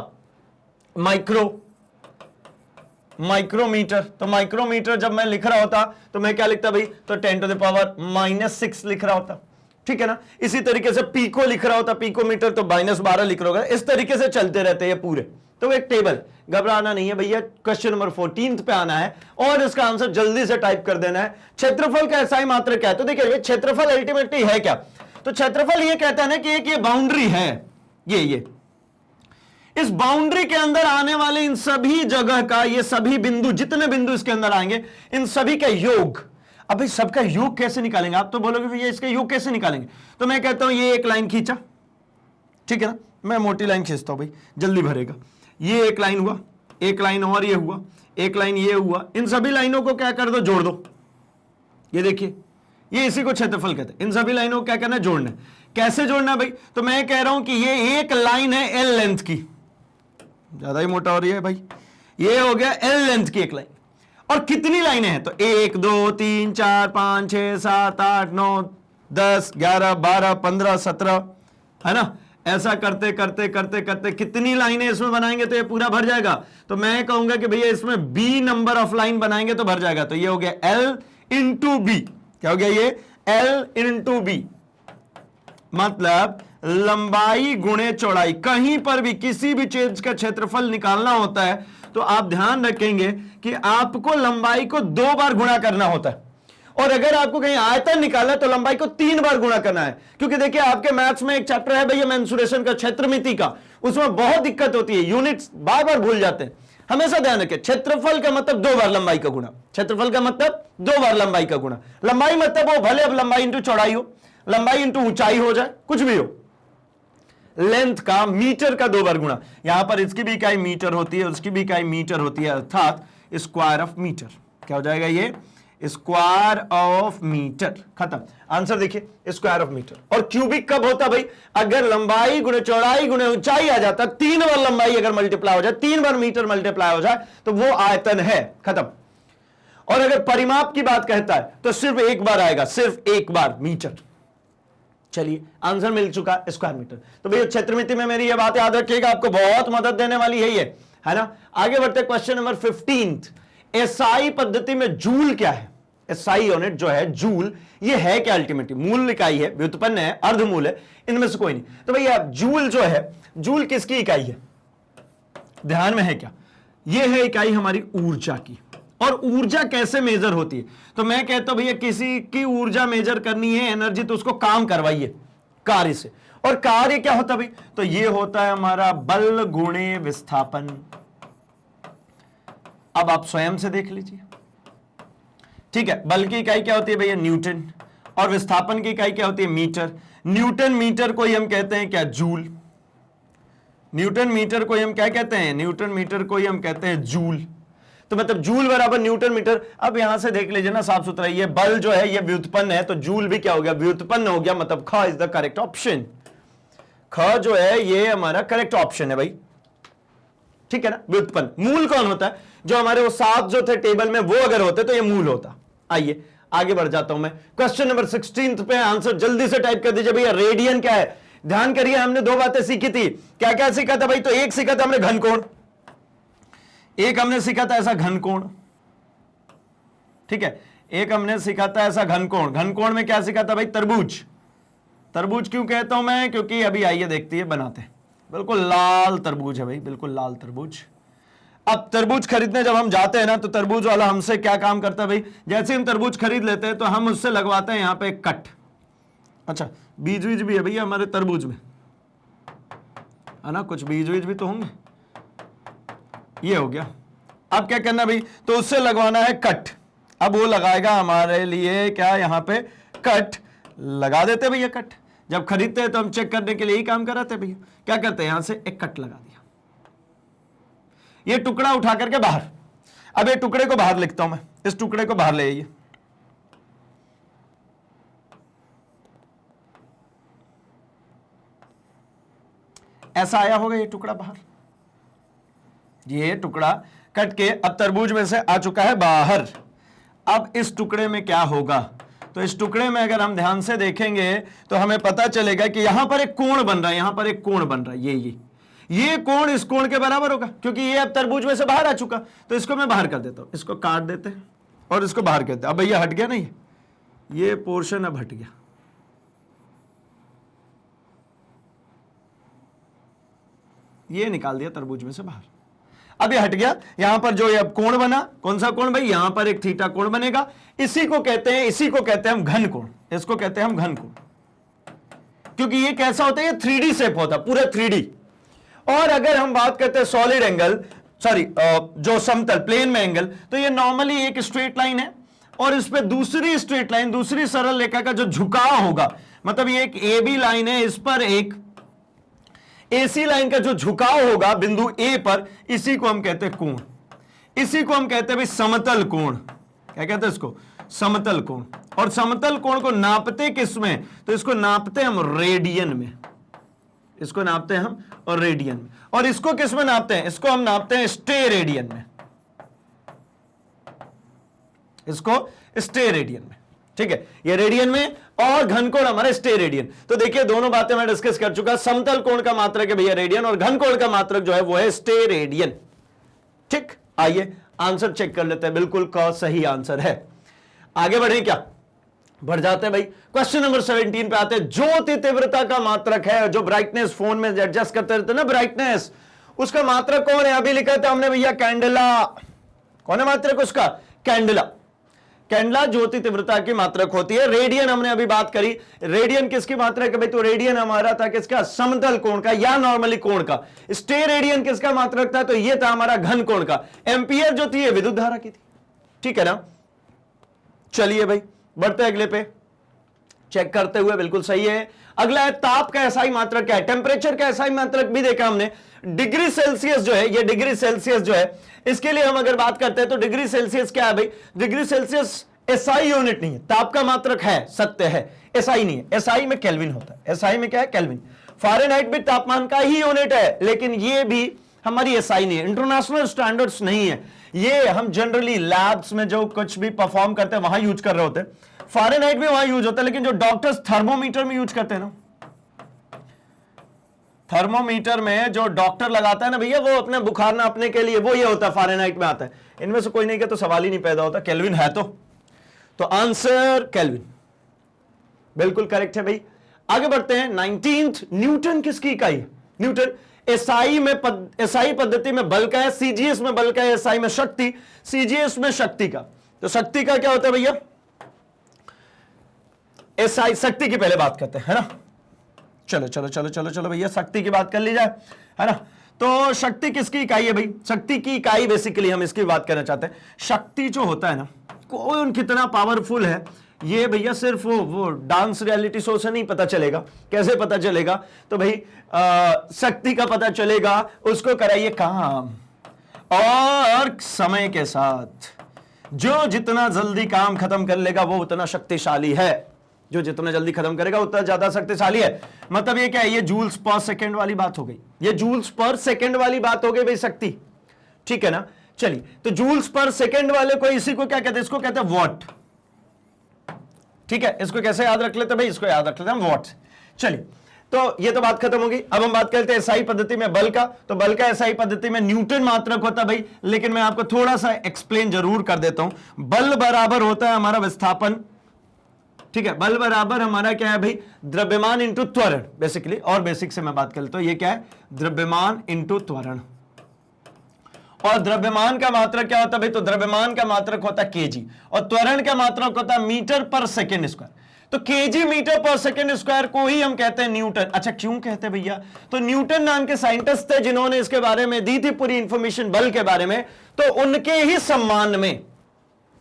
माइक्रोमीटर, तो माइक्रोमीटर जब मैं लिख रहा होता तो मैं क्या लिखता भाई? तो 10 टू द पावर -6 लिख रहा होता, ठीक है ना। इसी तरीके से पीको लिख रहा होता, पीकोमीटर, तो -12 लिख रहा होगा। इस तरीके से चलते रहते हैं पूरे। तो एक टेबल, घबराना नहीं है भैया। क्वेश्चन नंबर 14 पे आना है और इसका आंसर जल्दी से टाइप कर देना है। क्षेत्रफल का एसआई मात्रक क्या है? तो देखिए क्षेत्रफल अल्टीमेटली है क्या? तो क्षेत्रफल ये कहता है ना कि एक ये बाउंड्री है, ये इस बाउंड्री के अंदर आने वाले इन सभी जगह का, ये सभी बिंदु, जितने बिंदु इसके अंदर आएंगे, इन सभी का योग। अब भाई सबका योग कैसे निकालेंगे? आप तो बोलोगे भैया इसका योग कैसे निकालेंगे? तो मैं कहता हूं ये एक लाइन खींचा, ठीक है ना, मैं मोटी लाइन खींचता हूं भाई, जल्दी भरेगा। ये एक लाइन हुआ, एक लाइन और ये हुआ, एक लाइन ये हुआ, इन सभी लाइनों को क्या कर दो? जोड़ दो। ये देखिए, ये इसी को क्षेत्रफल कहते हैं। इन सभी लाइनों को क्या करना है? जोड़ना है। कैसे जोड़ना है भाई? तो मैं कह रहा हूं कि ये एक लाइन है एल लेंथ की, ज्यादा ही मोटा हो रही है भाई, ये हो गया एल लेंथ की एक लाइन। और कितनी लाइनें हैं? तो 1 2 3 4 5 6 7 8 9 10 11 12 15 17, है ना। ऐसा करते करते करते करते कितनी लाइनें इसमें बनाएंगे तो ये पूरा भर जाएगा? तो मैं कहूंगा कि भैया इसमें बी नंबर ऑफ लाइन बनाएंगे तो भर जाएगा। तो ये हो गया एल इंटू बी। क्या हो गया? ये एल इंटू बी, मतलब लंबाई गुणे चौड़ाई। कहीं पर भी किसी भी चीज का क्षेत्रफल निकालना होता है तो आप ध्यान रखेंगे कि आपको लंबाई को 2 बार गुणा करना होता है, और अगर आपको कहीं आयतन निकालना है तो लंबाई को 3 बार गुणा करना है। क्योंकि देखिए आपके मैथ्स में एक चैप्टर है भैया मेंसुरेशन का, क्षेत्रमिति का, उसमें बहुत दिक्कत होती है, यूनिट्स बार बार भूल जाते हैं। हमेशा ध्यान रखें, क्षेत्रफल का मतलब 2 बार लंबाई का गुणा, क्षेत्रफल का मतलब 2 बार लंबाई का गुणा। लंबाई मतलब वो भले अब लंबाई इंटू चौड़ाई हो, लंबाई इंटू ऊंचाई हो जाए, कुछ भी हो, लेंथ का मीटर का 2 बार गुणा। यहां पर इसकी भी इकाई मीटर होती है, उसकी भी इकाई मीटर होती है, अर्थात स्क्वायर ऑफ मीटर। क्या हो जाएगा? ये स्क्वायर ऑफ मीटर, खत्म। आंसर देखिए स्क्वायर ऑफ मीटर। और क्यूबिक कब होता भाई? अगर लंबाई गुणे चौड़ाई गुणे ऊंचाई आ जाता, 3 बार लंबाई अगर मल्टीप्लाई हो जाए, 3 बार मीटर मल्टीप्लाई हो जाए तो वो आयतन है, खत्म। और अगर परिमाप की बात कहता है तो सिर्फ एक बार आएगा, सिर्फ एक बार, मीटर। चलिए आंसर मिल चुका, स्क्वायर मीटर। तो भैया क्षेत्रमिति में मेरी ये बात याद रखिएगा, आपको बहुत मदद देने वाली है ये, है ना। आगे बढ़ते क्वेश्चन नंबर 15। एसआई पद्धति में जूल क्या है? एसआई यूनिट जो है जूल, ये है क्या? अल्टीमेटली मूल इकाई है, व्युत्पन्न है, अर्धमूल है, इनमें से कोई नहीं। तो भैया जूल जो है, जूल किसकी इकाई है? ध्यान में है क्या? ये है इकाई हमारी ऊर्जा की। और ऊर्जा कैसे मेजर होती है? तो मैं कहता हूं भैया किसी की ऊर्जा मेजर करनी है, एनर्जी, तो उसको काम करवाइए, कार्य से। और कार्य क्या होता है भाई? तो ये होता है हमारा बल गुणे विस्थापन। अब आप स्वयं से देख लीजिए, ठीक है। बल की इकाई क्या होती है भैया? न्यूटन। और विस्थापन की इकाई क्या होती है? मीटर। न्यूटन मीटर को ही हम कहते हैं क्या? जूल। न्यूटन मीटर को हम क्या कहते हैं, न्यूटन मीटर को हम कहते हैं जूल। तो मतलब जूल बराबर न्यूटन मीटर। अब यहां से देख लीजिए ना साफ सुथरा, ये बल जो है ये व्युत्पन्न है, तो जूल भी क्या हो गया, व्युत्पन्न हो गया, मतलब ख इज द करेक्ट ऑप्शन। ख जो है ये हमारा करेक्ट ऑप्शन है भाई, ठीक है ना। व्युत्पन्न, मूल कौन होता है, जो हमारे वो 7 जो थे टेबल में वो अगर होते तो ये मूल होता। आइए आगे बढ़ जाता हूं मैं, क्वेश्चन नंबर 16 पे आंसर जल्दी से टाइप कर दीजिए भैया। रेडियन क्या है, ध्यान करिए, हमने 2 बातें सीखी थी। क्या क्या सीखा था भाई, तो एक सीखा था हमने घनकोण, एक हमने सीखा था ऐसा घनकोण, ठीक है, एक हमने सीखा था ऐसा घनकोण। घनकोण में क्या सीखा था भाई, तरबूज। तरबूज क्यों कहता हूं मैं, क्योंकि अभी आइए देखते हैं बनाते, बिल्कुल लाल तरबूज है भाई, बिल्कुल लाल तरबूज। अब तरबूज खरीदने जब हम जाते हैं ना, तो तरबूज वाला हमसे क्या काम करता है भाई, जैसे हम तरबूज खरीद लेते हैं तो हम उससे लगवाते हैं यहां पे एक कट। अच्छा, बीज बीज भी है भैया हमारे तरबूज में, है ना, कुछ बीज बीज भी तो होंगे। ये हो गया। अब क्या करना भाई, तो उससे लगवाना है कट। अब वो लगाएगा हमारे लिए क्या, यहां पे कट लगा देते भैया। कट जब खरीदते हैं तो हम चेक करने के लिए ही काम कराते भैया। क्या करते हैं, यहां से एक कट लगा दिया, ये टुकड़ा उठा करके बाहर। अब ये टुकड़े को बाहर लिखता हूं मैं, इस टुकड़े को बाहर ले आइए। ऐसा आया होगा ये टुकड़ा बाहर, ये टुकड़ा कट के अब तरबूज में से आ चुका है बाहर। अब इस टुकड़े में क्या होगा, तो इस टुकड़े में अगर हम ध्यान से देखेंगे तो हमें पता चलेगा कि यहां पर एक कोण बन रहा है, यहां पर एक कोण बन रहा है। ये कोण इस कोण के बराबर होगा, क्योंकि ये अब तरबूज में से बाहर आ चुका। तो इसको मैं बाहर कर देता हूं, इसको काट देते हैं और इसको बाहर करते हैं। अब भैया हट गया नहीं, ये पोर्शन अब हट गया। ये निकाल दिया तरबूज में से बाहर। अब ये हट गया, यहां पर जो ये अब कोण बना, कौन सा कोण भाई, यहां पर एक थीटा कोण बनेगा। इसी को कहते हैं हम घन कोण, इसको कहते हैं हम घन कोण, क्योंकि ये कैसा होता है, ये 3D शेप होता है, पूरा 3D। और अगर हम बात करते हैं सॉलिड एंगल, सॉरी जो समतल प्लेन में एंगल, तो ये नॉर्मली एक स्ट्रेट लाइन है और इस पे दूसरी स्ट्रेट लाइन, दूसरी सरल रेखा का जो झुकाव होगा, मतलब ये एक AB लाइन है, इस पर एक AC लाइन का जो झुकाव होगा बिंदु A पर, इसी को हम कहते हैं कोण। इसी को हम कहते हैं भाई समतल कोण। क्या कहते हैं इसको, समतल कोण। और समतल कोण को नापते किस में, तो इसको नापते हम रेडियन में, इसको नापते हैं हम और रेडियन में। और इसको किस में नापते हैं, इसको हम नापते हैं स्टे रेडियन में, इसको स्टे रेडियन में, ठीक है, ये रेडियन में और घन कोण हमारा स्टे रेडियन। तो देखिए दोनों बातें मैं डिस्कस कर चुका, समतल कोण का मात्रक है भैया रेडियन और घन कोण का मात्रक जो है वो है स्टे रेडियन। ठीक, आइए आंसर चेक कर लेते हैं, बिल्कुल का सही आंसर है। आगे बढ़े क्या, बढ़ जाते हैं भाई, क्वेश्चन नंबर 17 पे आते हैं। ज्योति तीव्रता का मात्रक है, जो ब्राइटनेस फोन में एडजस्ट करते रहते हैं ना ब्राइटनेस, उसका मात्रक कौन है, अभी लिखा था हमने भैया कैंडला। कौन है मात्रक उसका, कैंडला। कैंडला ज्योति तीव्रता की मात्रक होती है। रेडियन हमने अभी बात करी, रेडियन किसकी मात्रक है भाई, तो रेडियन हमारा था किसका, समतल कोण का या नॉर्मली कोण का। स्टे रेडियन किसका मात्रक था, तो ये था हमारा घन कोण का। एम्पियर जो थी ये विद्युत धारा की थी, ठीक है ना। चलिए भाई बढ़ते अगले पे, चेक करते हुए बिल्कुल सही है। अगला है ताप का एसआई मात्रक क्या है, टेम्परेचर का एसआई मात्रक भी देखा हमने। डिग्री सेल्सियस जो है, ये डिग्री सेल्सियस जो है, इसके लिए हम अगर बात करते हैं तो डिग्री सेल्सियस क्या है भाई, डिग्री सेल्सियस एसआई यूनिट नहीं है, ताप का मात्रक है, सत्य है, एसआई नहीं है। एसआई में केल्विन होता है, एसआई में क्या है, केल्विन। फारेनहाइट भी तापमान का ही यूनिट है, लेकिन ये भी हमारी एसआई नहीं है, इंटरनेशनल स्टैंडर्ड्स नहीं है। ये हम जनरली लैब्स में जो कुछ भी परफॉर्म करते हैं वहां यूज कर रहे होते हैं। फारेनहाइट भी वहां यूज होता है, लेकिन जो डॉक्टर्स थर्मोमीटर में यूज करते हैं ना, थर्मोमीटर में जो डॉक्टर लगाता है ना भैया, वो अपने बुखार नापने के लिए, वो ये होता है, फारेनहाइट में आता है। इनमें से कोई नहीं का तो सवाल ही नहीं पैदा होता, केल्विन है तो आंसर केल्विन, बिल्कुल करेक्ट है भाई। आगे बढ़ते हैं 19th, न्यूटन किसकी इकाई है, न्यूटन। एसआई में एसआई पद्धति में बल का है, सीजीएस में बल का है, एसआई में शक्ति, सीजीएस में शक्ति का। तो शक्ति का क्या होता है भैया, एसआई शक्ति की पहले बात करते हैं, है ना। चलो चलो चलो चलो चलो भैया शक्ति की बात कर ली जाए, है ना। तो शक्ति किसकी इकाई है भाई, शक्ति की इकाई बेसिकली हम इसकी बात करना चाहते हैं। शक्ति जो होता है ना, कौन कितना पावरफुल है ये भैया सिर्फ वो डांस रियलिटी शो से नहीं पता चलेगा। कैसे पता चलेगा? तो भाई शक्ति का पता चलेगा, उसको कराइए काम और समय के साथ। जो जितना जल्दी काम खत्म कर लेगा वो उतना शक्तिशाली है, जो जितना जल्दी खत्म करेगा उतना ज्यादा शक्तिशाली है। मतलब ये क्या है? ये जूल्स पर सेकंड वाली बात हो गई, ये जूल्स पर सेकंड वाली बात हो गई भाई शक्ति, ठीक है ना। चलिए, तो जूल्स पर सेकंड वाले को इसी को क्या कहते हैं? इसको कहते हैं वॉट, ठीक है। इसको कैसे याद रख लेते हैं भाई? इसको याद रख लेते हैं वॉट। चलिए, तो ये तो बात खत्म होगी। अब हम बात करते हैं एसआई पद्धति में बल का। तो बल का एसआई पद्धति में न्यूटन मात्रक होता है भाई, लेकिन मैं आपको थोड़ा सा एक्सप्लेन जरूर कर देता हूं। बल बराबर होता है हमारा विस्थापन, ठीक है। बल बराबर हमारा क्या है भाई? द्रव्यमान इंटू त्वरण, बेसिकली। और बेसिक से मैं बात कर लेता हूं, ये क्या है? द्रव्यमान इंटू त्वरण। और द्रव्यमान का मात्रक क्या होता है भाई? तो द्रव्यमान का मात्रक होता है केजी, और त्वरण का मात्रक होता है मीटर पर सेकेंड स्क्वायर। तो केजी मीटर पर सेकेंड स्क्वायर को ही हम कहते हैं न्यूटन। अच्छा, क्यों कहते हैं भैया? तो न्यूटन नाम के साइंटिस्ट थे जिन्होंने इसके बारे में दी थी पूरी इंफॉर्मेशन बल के बारे में। तो उनके ही सम्मान में,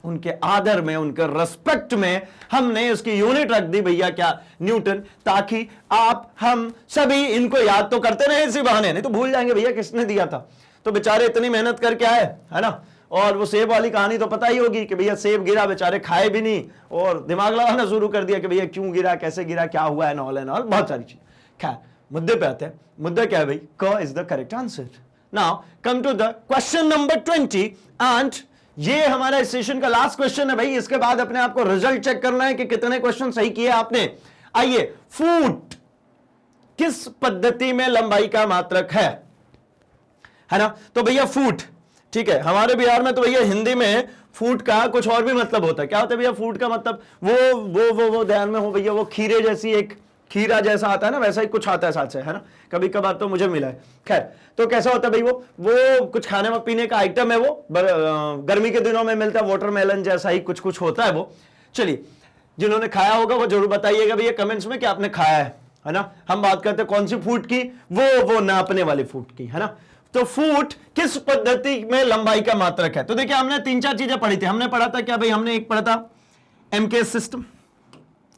उनके आदर में, उनके रेस्पेक्ट में हमने उसकी यूनिट रख दी भैया, क्या? न्यूटन। ताकि आप हम सभी इनको याद तो करते रहे इसी बहाने, नहीं तो भूल जाएंगे भैया किसने दिया था। तो बेचारे इतनी मेहनत करके आए, है ना। और वो सेब वाली कहानी तो पता ही होगी कि भैया सेब गिरा, बेचारे खाए भी नहीं और दिमाग लगाना शुरू कर दिया कि भैया क्यों गिरा, कैसे गिरा, क्या हुआ, एंड ऑल बहुत सारी चीज। खैर, मुद्दे पे आते हैं। मुद्दा क्या है भाई? क is the correct answer. Now come to the question number 20, and ये हमारा इस सेशन का लास्ट क्वेश्चन है भाई। इसके बाद अपने आप को रिजल्ट चेक करना है कि कितने क्वेश्चन सही किए आपने। आइए, फुट किस पद्धति में लंबाई का मात्रक है ना। तो भैया फुट, ठीक है। हमारे बिहार में तो भैया हिंदी में फुट का कुछ और भी मतलब होता है। क्या होता है भैया फुट का मतलब? वो ध्यान में हो भैया, वो खीरे जैसी, एक खीरा जैसा आता है ना, वैसा ही कुछ आता है साथ से, है ना। कभी कभार तो मुझे मिला है। खैर, तो कैसा होता है भाई? वो कुछ खाने में पीने का आइटम है, वो गर्मी के दिनों में मिलता है, वाटरमेलन जैसा ही कुछ कुछ होता है वो। चलिए, जिन्होंने खाया होगा वो जरूर बताइएगा भैया कमेंट्स में कि आपने खाया है ना। हम बात करते हैं कौन सी फुट की? वो नापने वाली फुट की, है ना। तो फुट किस पद्धति में लंबाई का मात्रक है? तो देखिए, हमने 3-4 चीजें पढ़ी थी। हमने पढ़ा था क्या भाई? हमने एक पढ़ा था एमकेएस सिस्टम।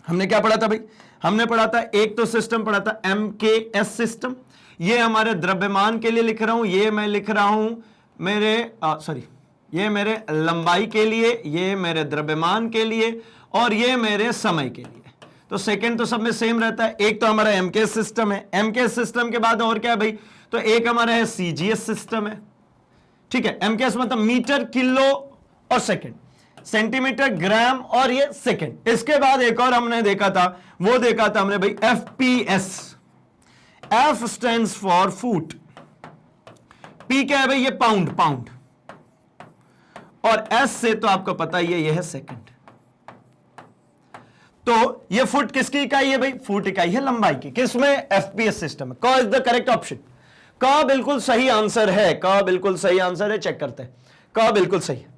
हमने क्या पढ़ा था भाई? हमने पढ़ा था एक तो सिस्टम पढ़ा था एमकेएस सिस्टम। ये हमारे द्रव्यमान के लिए लिख रहा हूं, ये मैं लिख रहा हूं मेरे ये मेरे लंबाई के लिए, ये मेरे द्रव्यमान के लिए, और ये मेरे समय के लिए। तो सेकंड तो सब में सेम रहता है। एक तो हमारा एमकेएस सिस्टम है। एमकेएस सिस्टम के बाद और क्या है भाई? तो एक हमारा है सीजीएस सिस्टम है, ठीक है। एमकेएस मतलब मीटर, किलो और सेकंड, सेंटीमीटर, ग्राम और ये सेकंड। इसके बाद एक और हमने देखा था, वो देखा था हमने भाई FPS. F stands for foot, P क्या है भाई? ये पाउंड, और एस से तो आपको पता ही है ये है सेकंड। तो ये फुट किसकी इकाई है भाई? फुट इकाई है लंबाई की। किसमें? एफपीएस सिस्टम में। क इज द करेक्ट ऑप्शन। क बिल्कुल सही आंसर है। क बिल्कुल सही आंसर है। चेक करते हैं। क बिल्कुल सही है।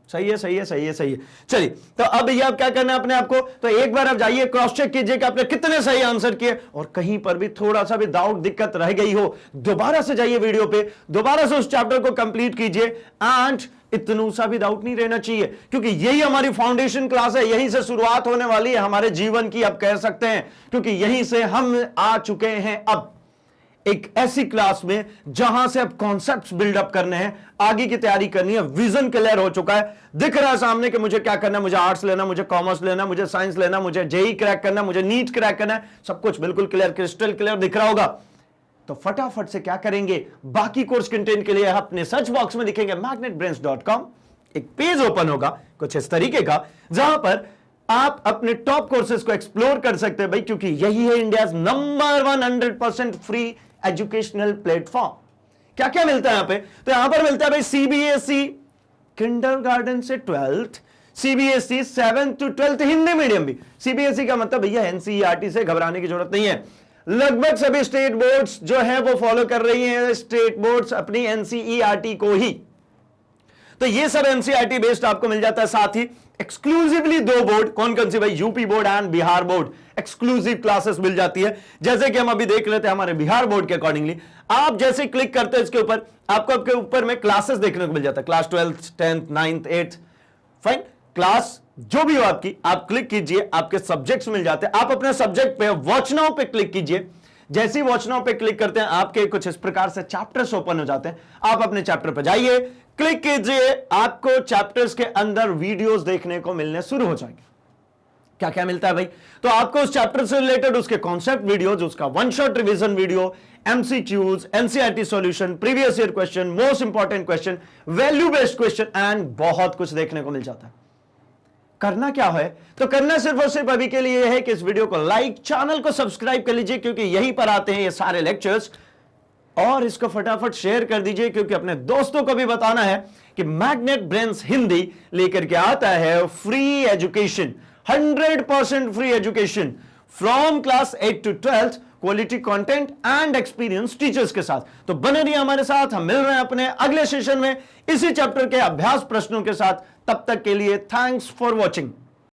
सही है, सही है, सही है, सही है। चलिए, तो अब भैया आप क्या करना है अपने आप को? तो एक बार आप जाइए, क्रॉस चेक कीजिए कि आपने कितने सही आंसर किए, और कहीं पर भी थोड़ा सा भी डाउट, दिक्कत रह गई हो, दोबारा से जाइए वीडियो पे, दोबारा से उस चैप्टर को कंप्लीट कीजिए। एंड इतना सा भी डाउट नहीं रहना चाहिए, क्योंकि यही हमारी फाउंडेशन क्लास है। यहीं से शुरुआत होने वाली है हमारे जीवन की, आप कह सकते हैं, क्योंकि यहीं से हम आ चुके हैं अब एक ऐसी क्लास में जहां से अब कॉन्सेप्ट्स बिल्डअप करने हैं, आगे की तैयारी करनी है। विजन क्लियर हो चुका है, दिख रहा है सामने कि मुझे क्या करना है। मुझे आर्ट्स लेना, मुझे कॉमर्स लेना, मुझे साइंस लेना, मुझे जेई क्रैक करना, मुझे नीट क्रैक करना है। सब कुछ बिल्कुल क्लियर, क्रिस्टल क्लियर दिख रहा होगा। तो फटाफट से क्या करेंगे? बाकी कोर्स कंटेंट के लिए अपने सर्च बॉक्स में लिखेंगे magnetbrains.com। एक पेज ओपन होगा कुछ इस तरीके का, जहां पर आप अपने टॉप कोर्सेज को एक्सप्लोर कर सकते हैं भाई, क्योंकि यही है India number 100% free educational platform. क्या क्या मिलता है यहां पे? तो यहां पर मिलता है भाई सीबीएसई किंडरगार्टन से 12th, CBSE 7th to 12th Hindi medium भी। सीबीएसई का मतलब भैया एनसीईआरटी से घबराने की जरूरत नहीं है। लगभग सभी स्टेट बोर्ड्स जो है वो फॉलो कर रही हैं, स्टेट बोर्ड्स अपनी एनसीईआरटी को ही। तो ये सब एनसीईआरटी बेस्ड आपको मिल जाता है। साथ ही एक्सक्लूसिवली 2 बोर्ड, कौन कौन सी भाई? UP board and Bihar board, exclusive classes मिल जाती है। जैसे कि हम अभी देख लेते हैं हमारे बिहार बोर्ड के अकॉर्डिंगली। आप जैसे क्लिक करते हैं इसके ऊपर, आपको आपके ऊपर में क्लासेस देखने को मिल जाता है। Class 12th, 10th, 9th, 8th, fine. Class जो भी हो आपकी, आप क्लिक कीजिए, आपके सब्जेक्ट्स मिल जाते हैं। आप अपने सब्जेक्ट पे वॉच नाउ पे क्लिक कीजिए। जैसे ही वॉच नाउ पे क्लिक करते हैं आपके कुछ इस प्रकार से चैप्टर्स ओपन हो जाते हैं। आप अपने चैप्टर पे जाइए, क्लिक कीजिए, आपको चैप्टर्स के अंदर वीडियोस देखने को मिलने शुरू हो जाएंगे। क्या क्या मिलता है भाई? तो आपको उस चैप्टर से रिलेटेड उसके कॉन्सेप्ट वीडियोज, उसका one shot revision video, MCQs, NCERT solution, previous year question, most important question, value based question and बहुत कुछ देखने को मिल जाता है। करना क्या है? तो करना सिर्फ और सिर्फ अभी के लिए है कि इस वीडियो को लाइक, चैनल को सब्सक्राइब कर लीजिए, क्योंकि यहीं पर आते हैं ये सारे लेक्चर्स, और इसको फटाफट शेयर कर दीजिए, क्योंकि अपने दोस्तों को भी बताना है कि मैग्नेट ब्रेन्स हिंदी लेकर के आता है free education, 100% free education from class 8 to 12th, quality content and experience teachers के साथ। तो बने रहिए हमारे साथ, हम मिल रहे हैं अपने अगले सेशन में इसी चैप्टर के अभ्यास प्रश्नों के साथ। तब तक के लिए थैंक्स फॉर वॉचिंग।